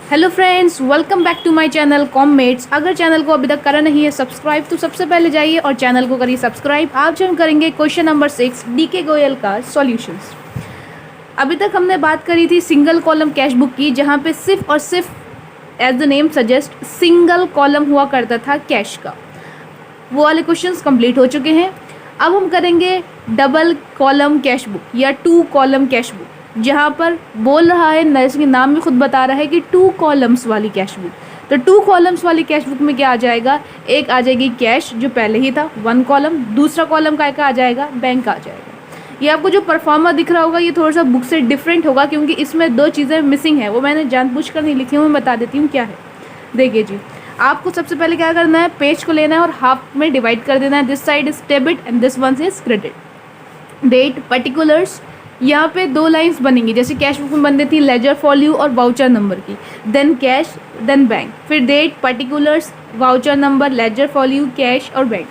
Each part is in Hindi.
Hello friends, welcome back to my channel कॉममेट्स। अगर चैनल को अभी तक करा नहीं है सब्सक्राइब तो सबसे पहले जाइए और चैनल को करिए सब्सक्राइब। आज हम करेंगे क्वेश्चन नंबर 6 डीके गोयल का सॉल्यूशंस। अभी तक हमने बात करी थी सिंगल कॉलम कैश बुक की, जहाँ पे सिर्फ और सिर्फ as the name suggest single column हुआ करता था कैश का। वो वाले क्वेश्चंस कंप्लीट हो चुके हैं। अब हम करेंगे डबल कॉलम कैश बुक या 2 कॉलम कैश बुक, जहाँ पर बोल रहा है, इसके नाम में खुद बता रहा है कि 2 कॉलम्स वाली कैश बुक। तो 2 कॉलम्स वाली कैश बुक में क्या आ जाएगा, एक आ जाएगी कैश जो पहले ही था 1 कॉलम, दूसरा कॉलम का आ जाएगा बैंक आ जाएगा। ये आपको जो परफॉर्मा दिख रहा होगा ये थोड़ा सा बुक से डिफरेंट होगा, क्योंकि इसमें 2 चीज़ें मिसिंग है। वो मैंने जानबूझकर नहीं लिखी हूँ, मैं बता देती हूँ क्या है। देखिए जी, आपको सबसे पहले क्या करना है, पेज को लेना है और हाफ में डिवाइड कर देना है। This side is debit and this one is credit. Date, particulars, यहाँ पे 2 लाइंस बनेंगी जैसे कैश बुक में बनती थी, लेजर फॉल्यू और वाउचर नंबर की। देन कैश, देन बैंक, फिर date, particulars, voucher number, ledger folio, cash और बैंक।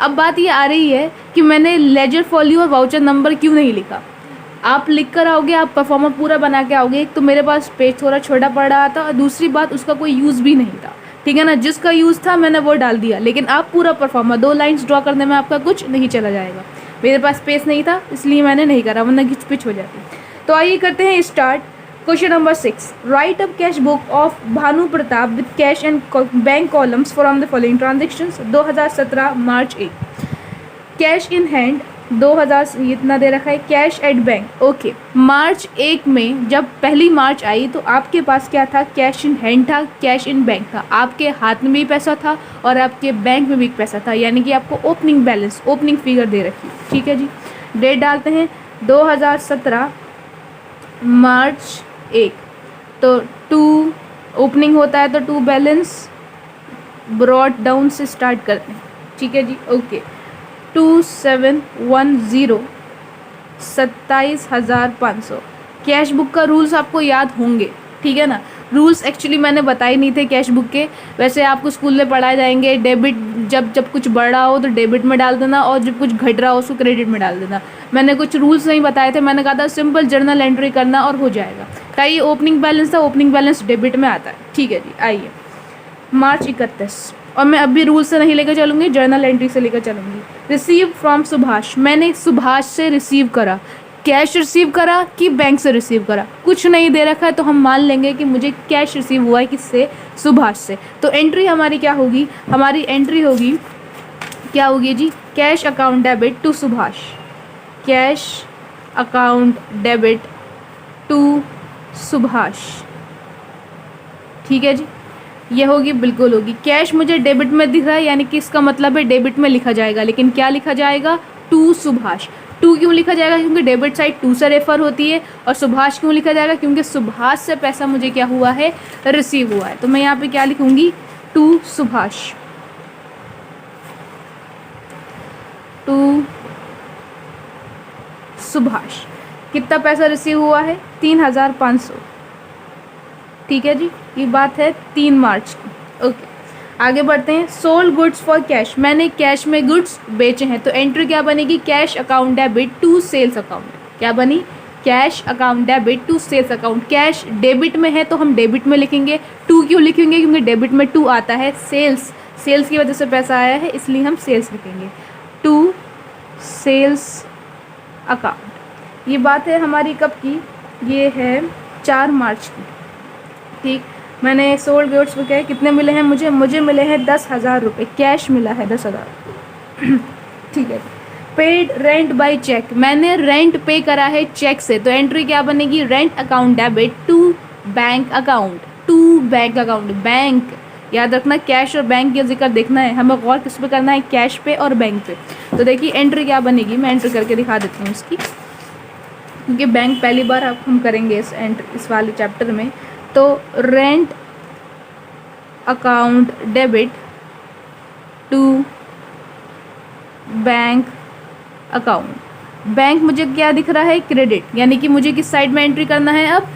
अब बात ये आ रही है कि मैंने लेजर फॉल्यू और वाउचर नंबर क्यों नहीं लिखा। आप लिख कर आओगे, आप परफॉर्मा पूरा बना के आओगे। एक तो मेरे पास पेज थोड़ा छोटा पड़ रहा था और दूसरी बात उसका कोई यूज़ भी नहीं था, ठीक है ना। जिसका यूज़ था मैंने वो डाल दिया, लेकिन आप पूरा परफॉर्मा 2 लाइन्स ड्रॉ करने में आपका कुछ नहीं चला जाएगा। मेरे पास स्पेस नहीं था इसलिए मैंने नहीं करा, वरना घिच पिच हो जाती। तो आइए करते हैं start. Question number 6, right up cash book of Bhanu Pratap with cash and bank columns from the following transactions. 2017 March 1, cash in hand 2000, इतना दे रखा है, कैश एट बैंक। ओके, मार्च 1 में जब पहली मार्च आई तो आपके पास क्या था, कैश इन हैंड था, कैश इन बैंक था। आपके हाथ में भी पैसा था और आपके बैंक में भी पैसा था, यानी कि आपको ओपनिंग बैलेंस, ओपनिंग फिगर दे रखी, ठीक है जी। डेट डालते हैं 2017 मार्च 1, तो 2 ओपनिंग होता है तो 2 बैलेंस ब्रॉट डाउन से स्टार्ट करते हैं, ठीक है जी। ओके, 2710, 27,500। कैश बुक का रूल्स आपको याद होंगे, ठीक है ना। रूल्स एक्चुअली मैंने बताए नहीं थे कैश बुक के, वैसे आपको स्कूल में पढ़ाए जाएंगे। डेबिट, जब कुछ बढ़ रहा हो तो डेबिट में डाल देना, और जब कुछ घट रहा हो उसको क्रेडिट में डाल देना। मैंने कुछ रूल्स नहीं बताए थे, मैंने कहा था सिंपल जर्नल एंट्री करना और हो जाएगा। क्या ये ओपनिंग बैलेंस था, ओपनिंग बैलेंस डेबिट में आता है, ठीक है जी। आइए मार्च 31, और मैं अभी रूल से नहीं लेकर चलूँगी, जर्नल एंट्री से लेकर चलूँगी। रिसीव फ्रॉम सुभाष, मैंने सुभाष से रिसीव करा। कैश रिसीव करा कि बैंक से रिसीव करा, कुछ नहीं दे रखा है तो हम मान लेंगे कि मुझे कैश रिसीव हुआ है, किससे, सुभाष से। तो एंट्री हमारी क्या होगी, हमारी एंट्री होगी, क्या होगी जी, cash account debit to Subhash, cash account debit to Subhash, ठीक है जी। ये होगी, बिल्कुल होगी। कैश मुझे डेबिट में दिख रहा है, यानी कि इसका मतलब है डेबिट में लिखा जाएगा, लेकिन क्या लिखा जाएगा, टू सुभाष। 2 क्यों लिखा जाएगा, क्योंकि डेबिट साइड 2 से रेफर होती है। और सुभाष क्यों लिखा जाएगा, क्योंकि सुभाष से पैसा मुझे क्या हुआ है, रिसीव हुआ है। तो मैं यहाँ पे क्या लिखूंगी, टू सुभाष, टू सुभाष। कितना पैसा रिसीव हुआ है, 3,500, ठीक है जी। ये बात है 3 मार्च की। ओके, आगे बढ़ते हैं। सोल्ड गुड्स फॉर कैश, मैंने कैश में गुड्स बेचे हैं, तो एंट्री क्या बनेगी, cash account debit to sales account. क्या बनी, cash account debit to sales account. Cash debit में है तो हम डेबिट में लिखेंगे। 2 क्यों लिखेंगे, क्योंकि डेबिट में 2 आता है, सेल्स की वजह से पैसा आया है, इसलिए हम सेल्स लिखेंगे, टू सेल्स अकाउंट। ये बात है हमारी कब की, ये है 4 मार्च की, ठीक। मैंने सोल्ड गुड्स को क्या, कितने मिले हैं मुझे मिले हैं 10,000 रुपये, कैश मिला है 10,000, ठीक है। पेड रेंट बाय चेक, मैंने रेंट पे करा है चेक से, तो एंट्री क्या बनेगी, rent account debit to bank account, to bank account. Bank याद रखना, कैश और बैंक का जिक्र देखना है हमें, गौर किस पे करना है, कैश पे और बैंक पे। तो देखिए एंट्री क्या बनेगी, मैं एंट्री करके दिखा देती हूँ इसकी, क्योंकि बैंक पहली बार अब हम करेंगे इस वाले चैप्टर में। तो rent account debit to bank account. Bank मुझे क्या दिख रहा है, क्रेडिट, यानी कि मुझे किस साइड में एंट्री करना है, अब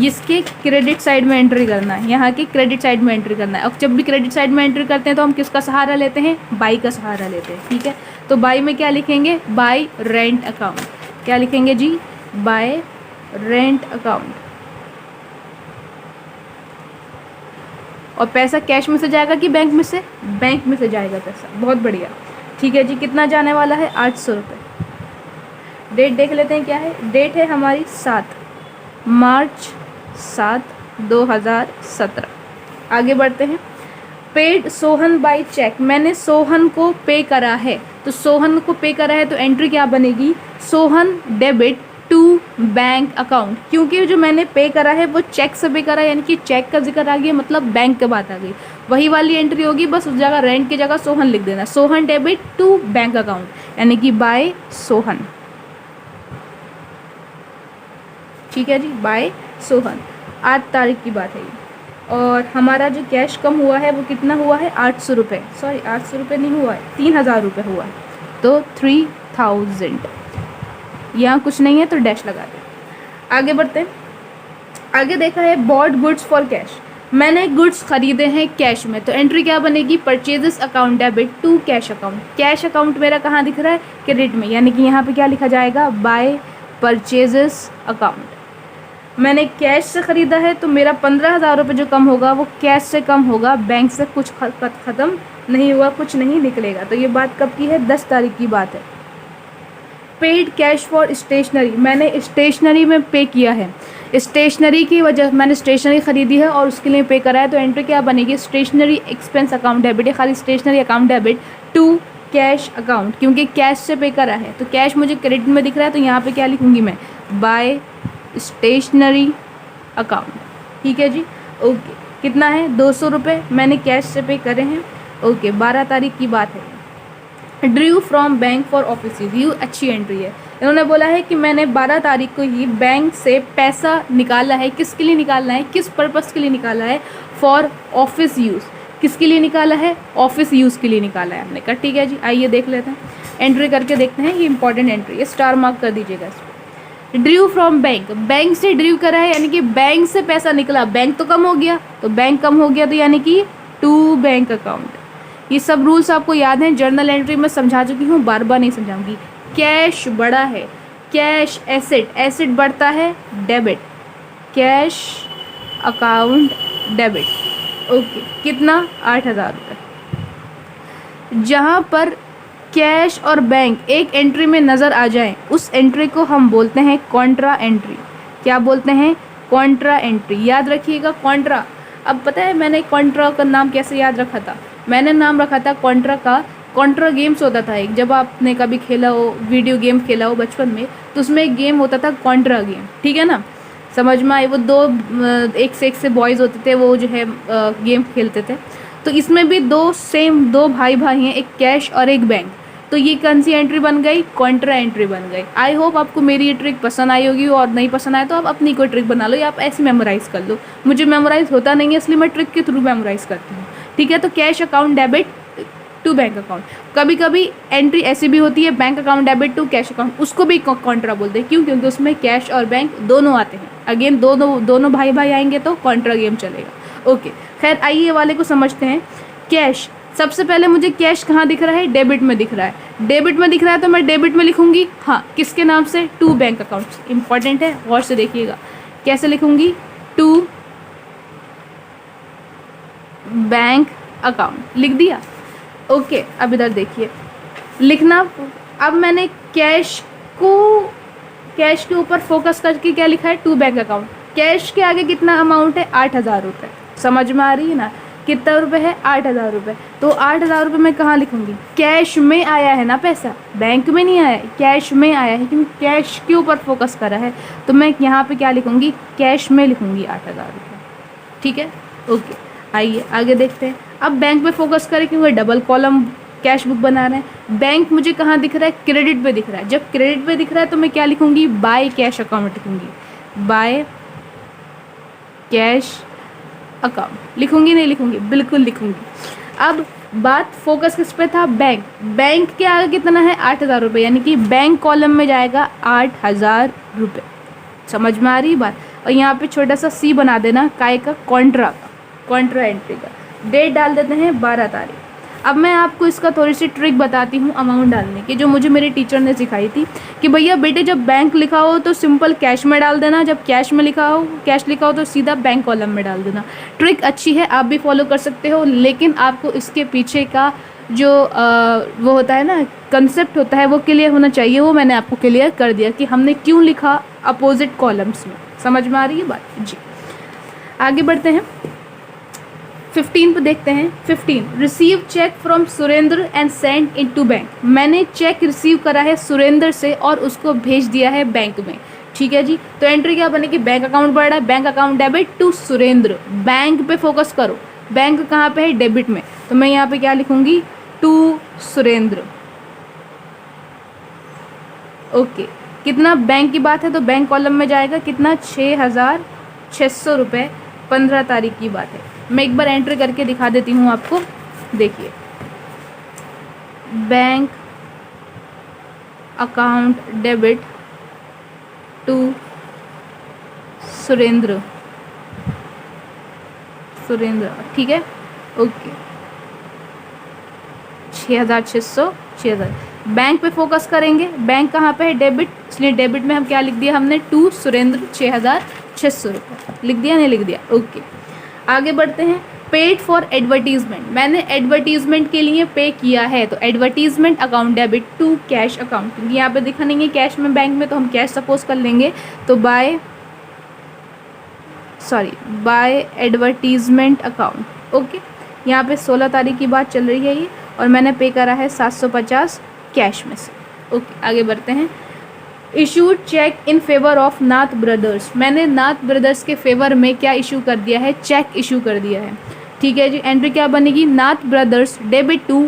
इसके क्रेडिट साइड में एंट्री करना है, यहाँ के क्रेडिट साइड में एंट्री करना है। अब जब भी क्रेडिट साइड में एंट्री करते हैं तो हम किसका सहारा लेते हैं, बाई का सहारा लेते हैं, ठीक है। तो बाई में क्या लिखेंगे, बाई रेंट अकाउंट। क्या लिखेंगे जी, बाय रेंट अकाउंट, और पैसा कैश में से जाएगा कि बैंक में से? बैंक में से जाएगा पैसा। बहुत बढ़िया। ठीक है जी, कितना जाने वाला है? 800 रुपये। डेट देख लेते हैं क्या है। डेट है हमारी 7 मार्च 2017। आगे बढ़ते हैं। पेड सोहन बाय चेक, मैंने सोहन को पे करा है, तो सोहन को पे करा है तो एंट्री क्या बनेगी? Sohan debit to bank account, क्योंकि जो मैंने पे करा है वो चेक से पे करा है, यानी कि चेक का जिक्र आ गया, मतलब बैंक की बात आ गई। वही वाली एंट्री होगी, बस उस जगह रेंट की जगह सोहन लिख देना। Sohan debit to bank account, यानी कि बाय सोहन। ठीक है जी, बाय सोहन। 8 तारीख की बात है ये। और हमारा जो कैश कम हुआ है वो कितना हुआ है? 800 रुपये। सॉरी, 800 रुपये नहीं हुआ है, 3000 रुपये हुआ है। तो 3000, यहाँ कुछ नहीं है तो डैश लगा दें। आगे बढ़ते हैं। आगे देखा है बॉट गुड्स फॉर कैश, मैंने गुड्स खरीदे हैं कैश में, तो एंट्री क्या बनेगी? Purchases account debit to cash account. Cash account मेरा कहाँ दिख रहा है? क्रेडिट में, यानी कि यहाँ पे क्या लिखा जाएगा? By purchases account. मैंने कैश से ख़रीदा है तो मेरा 15,000 रुपये जो कम होगा वो कैश से कम होगा, बैंक से कुछ ख़त्म नहीं हुआ, कुछ नहीं निकलेगा। तो ये बात कब की है? 10 तारीख की बात है। पेड कैश फॉर स्टेशनरी, मैंने स्टेशनरी में पे किया है, स्टेशनरी की वजह मैंने स्टेशनरी ख़रीदी है और उसके लिए पे करा है, तो एंट्री क्या बनेगी? स्टेशनरी एक्सपेंस अकाउंट डेबिट, या खाली stationery account debit to cash account, क्योंकि कैश से पे करा है। तो कैश मुझे क्रेडिट में दिख रहा है, तो यहाँ पे क्या लिखूँगी मैं? By stationery account. ठीक है जी, ओके। कितना है? 200 रुपये मैंने कैश से पे करे हैं। ओके, 12 तारीख की बात है। Drew from bank for office use, ये अच्छी एंट्री है। इन्होंने बोला है कि मैंने 12 तारीख को ही बैंक से पैसा निकाला है। किसके लिए निकालना है? किस पर्पज़ के लिए निकाला है? For office use. किसके लिए निकाला है? ऑफिस यूज़ के लिए निकाला है हमने कहा। ठीक है जी, आइए देख लेते हैं, एंट्री करके देखते हैं। ये इंपॉर्टेंट एंट्री है, स्टार मार्क कर दीजिएगा इसको। ड्रू फ्रॉम बैंक, बैंक से ड्रू करा है, यानी कि बैंक से पैसा निकला, बैंक तो कम हो गया, तो बैंक कम हो गया तो यानी कि टू बैंक अकाउंट। ये सब रूल्स आपको याद हैं, जर्नल एंट्री में समझा चुकी हूँ, बार बार नहीं समझाऊंगी। कैश बड़ा है, कैश एसेट, एसेट बढ़ता है, debit, cash account debit. Okay, कितना? 8,000 रुपये। जहाँ पर कैश और बैंक एक एंट्री में नज़र आ जाएं, उस एंट्री को हम बोलते हैं कॉन्ट्रा एंट्री। क्या बोलते हैं? Contra entry. याद रखिएगा कॉन्ट्रा। अब पता है मैंने कॉन्ट्रा का नाम कैसे याद रखा था? मैंने नाम रखा था कॉन्ट्रा का, कॉन्ट्रा गेम्स होता था एक, जब आपने कभी खेला हो, वीडियो गेम खेला हो बचपन में, तो उसमें एक गेम होता था कॉन्ट्रा गेम। ठीक है ना, समझ में आए? वो दो एक से बॉयज़ होते थे, वो जो है गेम खेलते थे। तो इसमें भी दो भाई हैं, एक कैश और एक बैंक। तो ये कौन सी एंट्री बन गई? कॉन्ट्रा एंट्री बन गई। आई होप आपको मेरी ये ट्रिक पसंद आई होगी, और नहीं पसंद आए तो आप अपनी कोई ट्रिक बना लो या आप ऐसे मेमोराइज़ कर लो। मुझे मेमोराइज़ होता नहीं है, इसलिए मैं ट्रिक के थ्रू मेमोराइज़ करती हूँ। ठीक है, तो cash account debit to bank account. कभी कभी एंट्री ऐसी भी होती है, bank account debit to cash account, उसको भी कॉन्ट्रा बोलते हैं। क्यों? क्योंकि उसमें कैश और बैंक दोनों आते हैं। अगेन दोनों भाई आएंगे तो कॉन्ट्रा गेम चलेगा। ओके, खैर आइए वाले को समझते हैं। कैश, सबसे पहले मुझे कैश कहाँ दिख रहा है? डेबिट में दिख रहा है। डेबिट में दिख रहा है तो मैं डेबिट में लिखूंगी, हाँ, किसके नाम से? To bank account. इंपॉर्टेंट है, गौर से देखिएगा। कैसे लिखूंगी? टू बैंक अकाउंट, लिख दिया। ओके, अब इधर देखिए लिखना। अब मैंने कैश के ऊपर फोकस करके क्या लिखा है? To bank account. कैश के आगे कितना अमाउंट है? 8,000 रुपये। समझ में आ रही है ना? कितना रुपए है? 8,000 रुपये। तो 8,000 रुपये मैं कहाँ लिखूंगी? कैश में आया है ना पैसा, बैंक में नहीं आया है, कैश में आया है, क्योंकि कैश के ऊपर फोकस करा है। तो मैं यहाँ पे क्या लिखूंगी? कैश में लिखूंगी 8,000 रुपये। ठीक है, ओके, आइए आगे देखते हैं। अब बैंक पे फोकस करें, क्योंकि डबल कॉलम कैश बुक बना रहे हैं। बैंक मुझे कहाँ दिख रहा है? क्रेडिट पे दिख रहा है। जब क्रेडिट पे दिख रहा है तो मैं क्या लिखूंगी? बाय कैश अकाउंट लिखूंगी। बाय कैश अकाउंट लिखूंगी, नहीं लिखूंगी? बिल्कुल लिखूंगी। अब बात फोकस किस पे था? बैंक। बैंक के आगे कितना है? 8,000 रुपये, यानी कि बैंक कॉलम में जाएगा 8,000 रुपये। समझ में आ रही बात? और यहाँ पे छोटा सा सी बना देना, काय का? कॉन्ट्रा का, कॉन्ट्रा एंट्री का। डेट डाल देते हैं 12 तारीख। अब मैं आपको इसका थोड़ी सी ट्रिक बताती हूँ अमाउंट डालने की, जो मुझे मेरे टीचर ने सिखाई थी कि भैया बेटे जब बैंक लिखा हो तो सिंपल कैश में डाल देना, जब कैश लिखा हो तो सीधा बैंक कॉलम में डाल देना। ट्रिक अच्छी है, आप भी फॉलो कर सकते हो, लेकिन आपको इसके पीछे का जो वो होता है ना, कंसेप्ट होता है, वो क्लियर होना चाहिए। वो मैंने आपको क्लियर कर दिया कि हमने क्यों लिखा अपोजिट कॉलम्स में। समझ में आ रही है बात जी। आगे बढ़ते हैं, 15 पे देखते हैं। 15, receive cheque from Surendra and send into bank. मैंने चेक रिसीव करा है सुरेंद्र से और उसको भेज दिया है बैंक में। ठीक है जी, तो एंट्री क्या बनेगी? बैंक अकाउंट बढ़ रहा है, bank account debit to Surendra. Bank पे फोकस करो, बैंक कहाँ पे है? डेबिट में। तो मैं यहाँ पे क्या लिखूंगी? टू सुरेंद्र। ओके, कितना बैंक की बात है तो बैंक कॉलम में जाएगा, कितना? 6,600 रुपये, 15 तारीख की बात है। मैं एक बार एंट्री करके दिखा देती हूँ आपको, देखिए। Bank account debit to Surendra, ठीक है, ओके। 6,600, 6,000। बैंक पे फोकस करेंगे, बैंक कहाँ पे है? डेबिट, इसलिए डेबिट में हम क्या लिख दिया हमने? टू सुरेंद्र, 6,600 रुपये। लिख दिया, नहीं लिख दिया? ओके, आगे बढ़ते हैं। पेड फॉर एडवर्टीजमेंट, मैंने एडवर्टीजमेंट के लिए पे किया है, तो advertisement account debit to cash account, क्योंकि यहाँ पे दिखा नहीं है कैश में बैंक में, तो हम कैश सपोज कर लेंगे। तो बाय एडवर्टीजमेंट अकाउंट। ओके, यहाँ पे 16 तारीख की बात चल रही है ये, और मैंने पे करा है 750 कैश में से। ओके, आगे बढ़ते हैं। Issued cheque in favour of Nath Brothers, मैंने नाथ ब्रदर्स के फेवर में क्या इशू कर दिया है? चेक इशू कर दिया है। ठीक है जी, एंट्री क्या बनेगी? Nath brothers debit to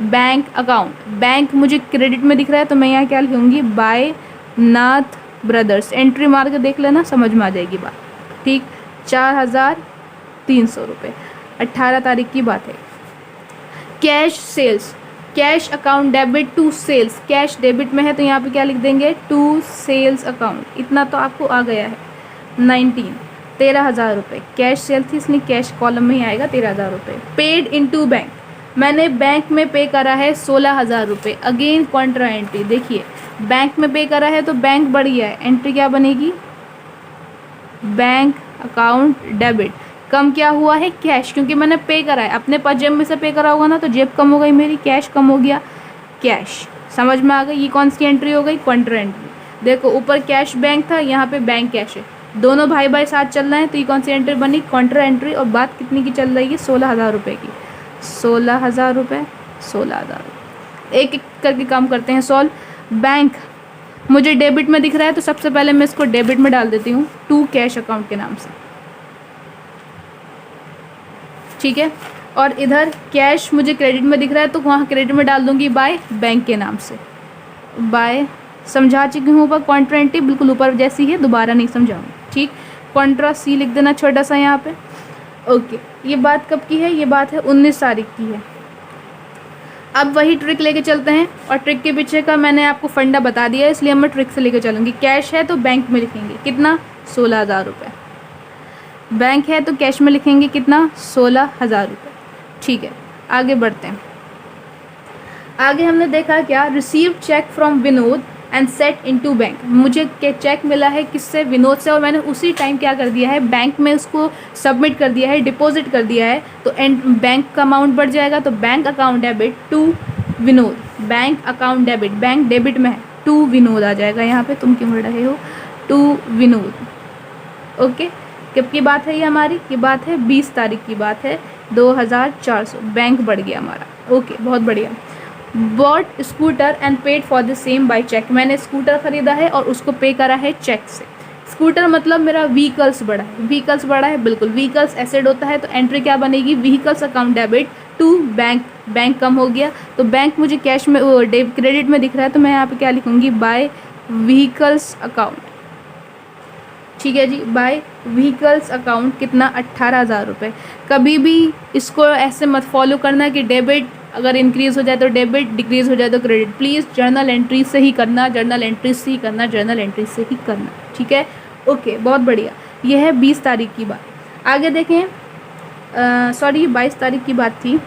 bank account. Bank मुझे क्रेडिट में दिख रहा है, तो मैं यहाँ क्या लिखूँगी? बाय नाथ ब्रदर्स। एंट्री मार के देख लेना, समझ में आ जाएगी बात। ठीक, 4,300 रुपये, 18 तारीख की बात है। Cash sales, cash account debit to sales, cash debit में है तो यहाँ पे क्या लिख देंगे? To sales account. इतना तो आपको आ गया है। 19, 13,000 रुपये, कैश सेल थी इसलिए कैश कॉलम में ही आएगा 13,000 रुपये। पेड इनटू बैंक, मैंने बैंक में पे करा है 16,000 रुपये। अगेन कॉन्ट्रा एंट्री, देखिए बैंक में पे करा है तो बैंक बढ़ गया है, एंट्री क्या बनेगी? Bank account debit. कम क्या हुआ है? कैश, क्योंकि मैंने पे करा है। अपने पास जेब में से पे करा होगा ना, तो जेब कम हो गई मेरी, कैश कम हो गया, कैश। समझ में आ गई? ये कौन सी एंट्री हो गई? Contra entry. देखो ऊपर कैश बैंक था, यहाँ पे बैंक कैश है, दोनों भाई भाई साथ चल रहे हैं, तो ये कौन सी एंट्री बनी? Contra entry. और बात कितनी की चल रही है? 16,000 रुपये की। 16,000 रुपये, 16,000। एक एक करके काम करते हैं सॉल्व। बैंक मुझे डेबिट में दिख रहा है, तो सबसे पहले मैं इसको डेबिट में डाल देती हूँ, टू कैश अकाउंट के नाम से। ठीक है, और इधर कैश मुझे क्रेडिट में दिख रहा है, तो वहाँ क्रेडिट में डाल दूंगी बाय बैंक के नाम से। बाय, समझा चुकी हूँ ऊपर कॉन्ट्रा एंट्री बिल्कुल ऊपर जैसी है, दोबारा नहीं समझाऊंगी। ठीक, कॉन्ट्रा सी लिख देना छोटा सा यहाँ पे। ओके, ये बात कब की है? ये बात है 19 तारीख की है। अब वही ट्रिक लेके चलते हैं, और ट्रिक के पीछे का मैंने आपको फंडा बता दिया है, इसलिए मैं ट्रिक से लेके चलूँगी। कैश है तो बैंक में लिखेंगे कितना? 16,000 रुपये। बैंक है तो कैश में लिखेंगे कितना? 16,000 रुपये। ठीक है, आगे बढ़ते हैं। आगे हमने देखा क्या? Receive cheque from Vinod and set into bank. मुझे चेक मिला है किससे? विनोद से, और मैंने उसी टाइम क्या कर दिया है? बैंक में उसको सबमिट कर दिया है, डिपॉजिट कर दिया है, तो बैंक का अमाउंट बढ़ जाएगा। तो bank account debit to Vinod, bank account debit, bank debit में है, टू विनोद आ जाएगा यहाँ पे। तुम क्यों बढ़ रहे हो? टू विनोद। ओके, कब की बात है ये हमारी? ये बात है 20 तारीख की बात है, 2,400। बैंक बढ़ गया हमारा। ओके, बहुत बढ़िया। Bought scooter and paid for the same by cheque, मैंने स्कूटर ख़रीदा है और उसको पे करा है चेक से। स्कूटर मतलब मेरा व्हीकल्स बढ़ा है, व्हीकल्स बढ़ा है, बिल्कुल व्हीकल्स एसेट होता है, तो एंट्री क्या बनेगी? Vehicles account debit to bank, bank कम हो गया, तो बैंक मुझे कैश में क्रेडिट में दिख रहा है, तो मैं यहाँ पे क्या लिखूँगी? By vehicles account. ठीक है जी, बाय व्हीकल्स अकाउंट कितना? 18,000 रुपये। कभी भी इसको ऐसे मत फॉलो करना कि डेबिट अगर इंक्रीज़ हो जाए तो डेबिट, डिक्रीज़ हो जाए तो क्रेडिट। प्लीज़ जर्नल एंट्री से ही करना, जर्नल एंट्री से ही करना, जर्नल एंट्री से ही करना। ठीक है, ओके, बहुत बढ़िया। ये है 20 तारीख की बात। आगे देखें, सॉरी 22 तारीख की बात थी।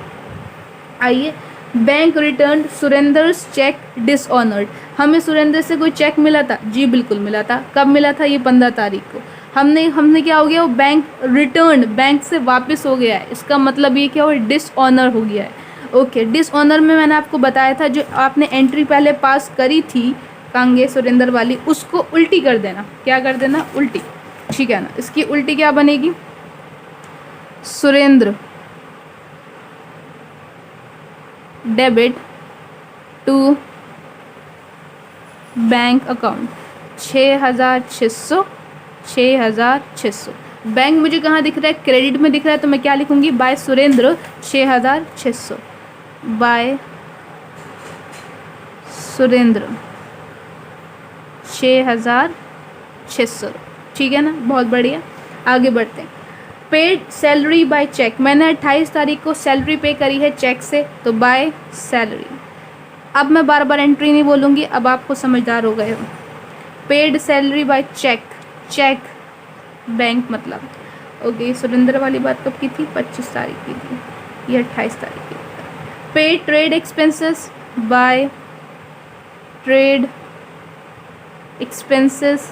आइए, बैंक रिटर्न सुरेंद्रस चेक डिसऑनर्ड। हमें सुरेंद्र से कोई चेक मिला था? जी बिल्कुल मिला था। कब मिला था? ये 15 तारीख को। हमने क्या हो गया, वो बैंक रिटर्न, बैंक से वापस हो गया है। इसका मतलब ये क्या हो, डिसऑनर हो गया है। ओके, डिसऑनर में मैंने आपको बताया था, जो आपने एंट्री पहले पास करी थी कांगे सुरेंद्र वाली, उसको उल्टी कर देना। क्या कर देना? उल्टी। ठीक है ना। इसकी उल्टी क्या बनेगी? Surendra debit to bank account 6,600, 6,600। Bank मुझे कहाँ दिख रहा है? क्रेडिट में दिख रहा है, तो मैं क्या लिखूंगी? By Surendra 6,600, by Surendra 6,600। ठीक है ना, बहुत बढ़िया। आगे बढ़ते हैं। पेड सैलरी बाय चेक, मैंने 28 तारीख को सैलरी पे करी है चेक से, तो बाय सैलरी। अब मैं बार बार एंट्री नहीं बोलूँगी, अब आपको समझदार हो गए हो। Paid salary by cheque, cheque bank मतलब। ओके, सुरेंद्र वाली बात कब की थी? 25 तारीख की थी, ये 28 तारीख की। Paid trade expenses by trade expenses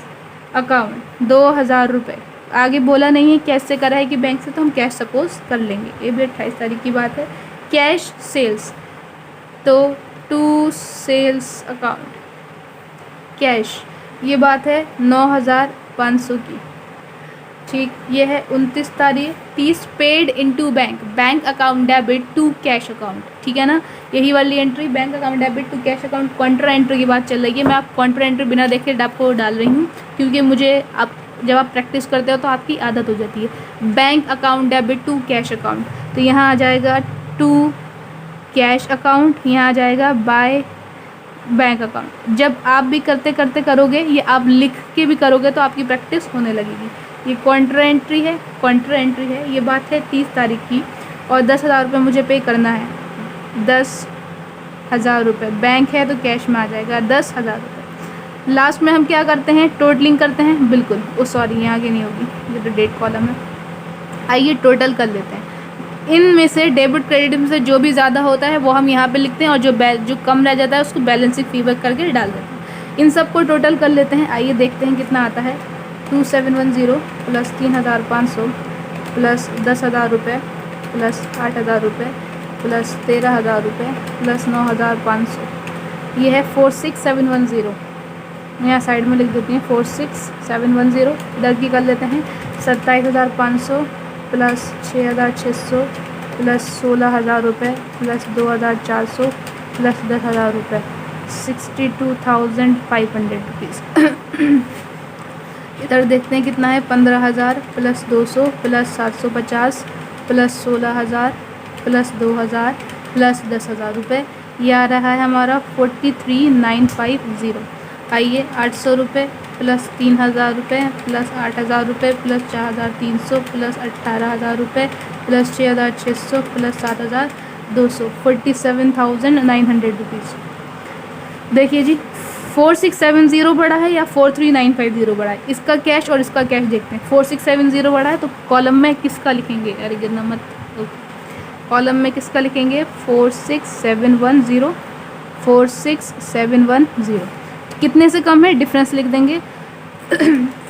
account 2,000 रुपये। आगे बोला नहीं है कैसे करा है कि बैंक से, तो हम कैश सपोज कर लेंगे। ये भी 28 तारीख की बात है। कैश सेल्स, तो टू सेल्स अकाउंट कैश, ये बात है 9,500 की। ठीक, ये है 29 तारीख। 30 paid into bank, bank account debit to cash account. ठीक है ना, यही वाली एंट्री, bank account debit to cash account. Contra entry की बात चल रही है। मैं आप कॉन्ट्रा एंट्री बिना देखे आपको डाल रही हूँ, क्योंकि मुझे आप जब आप प्रैक्टिस करते हो तो आपकी आदत हो जाती है। Bank account debit to cash account, तो यहाँ आ जाएगा टू कैश अकाउंट, यहाँ आ जाएगा बाय बैंक अकाउंट। जब आप भी करते करते करोगे, ये आप लिख के भी करोगे, तो आपकी प्रैक्टिस होने लगेगी। ये कॉन्ट्रा एंट्री है, कॉन्ट्रा एंट्री है। ये बात है 30 तारीख की। और 10,000 रुपये मुझे पे करना है, 10,000 रुपये। बैंक है तो कैश में आ जाएगा 10,000 रुपये। लास्ट में हम क्या करते हैं? टोटलिंग करते हैं। बिल्कुल, ओ सॉरी, यहाँ आगे नहीं होगी, ये तो डेट कॉलम है। आइए टोटल कर लेते हैं। इनमें से डेबिट क्रेडिट में से जो भी ज़्यादा होता है वो हम यहाँ पे लिखते हैं, और जो कम रह जाता है उसको बैलेंसिंग फीवर करके डाल देते हैं। इन सब को टोटल कर लेते हैं। आइए देखते हैं कितना आता है। 2,710 प्लस 3,500 प्लस 10,000 रुपये प्लस 8,000 रुपये प्लस 13,000 रुपये प्लस 9,500, ये है 46,710। यहाँ साइड में लिख देती हैं 46,710। इधर की कर लेते हैं 27,500 प्लस 6,600 प्लस 16,000 रुपये प्लस 2,400 प्लस 10,000 रुपये, 62,500 रुपीज़। इधर देखते हैं कितना है, 15,000 plus 200 plus 750 plus 16,000 plus 2,000 plus 10,000 रुपये। ये आ रहा है हमारा 43,950। आइए 800 रुपये प्लस 3,000 रुपये प्लस 8,000 रुपये प्लस 4,300 प्लस 18,000 रुपये प्लस 6,600 प्लस 7,200, 47,900 रुपीज़। देखिए जी, 4670 बड़ा है या 43950 बड़ा है? इसका कैश और इसका कैश देखते हैं। 4670 बड़ा है तो कॉलम में किसका लिखेंगे? अरे गिरना मत। कॉलम में किसका लिखेंगे? 46710, 46710। कितने से कम है? डिफरेंस लिख देंगे।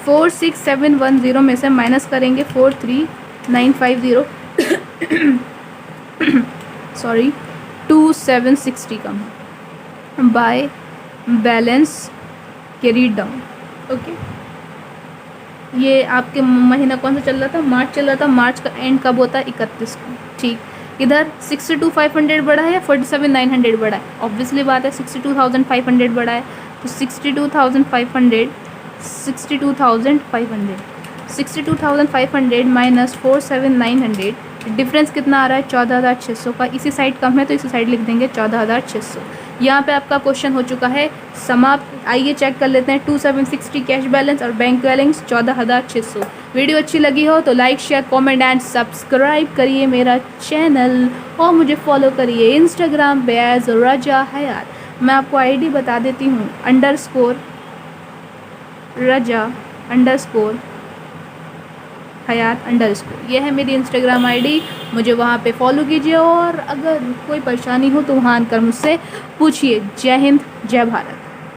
46710 में से माइनस करेंगे 43950, सॉरी 2760 कम है by balance carried down. Okay, ये आपके महीना कौन सा चल रहा था? मार्च चल रहा था। मार्च का एंड कब होता है? 31 को। ठीक, इधर 62,500 बड़ा है या 47,900 बड़ा है? ऑब्वियसली बात है 62,500 बड़ा है, तो 62,500, 62,500 माइनस 47,900, डिफरेंस कितना आ रहा है? 14,600 का। इसी साइड कम है तो इसी साइड लिख देंगे 14,600। यहाँ पे आपका क्वेश्चन हो चुका है समाप्त। आइए चेक कर लेते हैं। 2760 कैश बैलेंस और बैंक बैलेंस 14,600। वीडियो अच्छी लगी हो तो like share comment and subscribe करिए मेरा चैनल, और मुझे फॉलो करिए इंस्टाग्राम पे एज रजा हयात। मैं आपको आईडी बता देती हूँ, _रजा_ hyaat_। यह है मेरी इंस्टाग्राम आईडी, मुझे वहाँ पे फॉलो कीजिए और अगर कोई परेशानी हो तो वहाँ आकर मुझसे पूछिए। जय हिंद, जय भारत।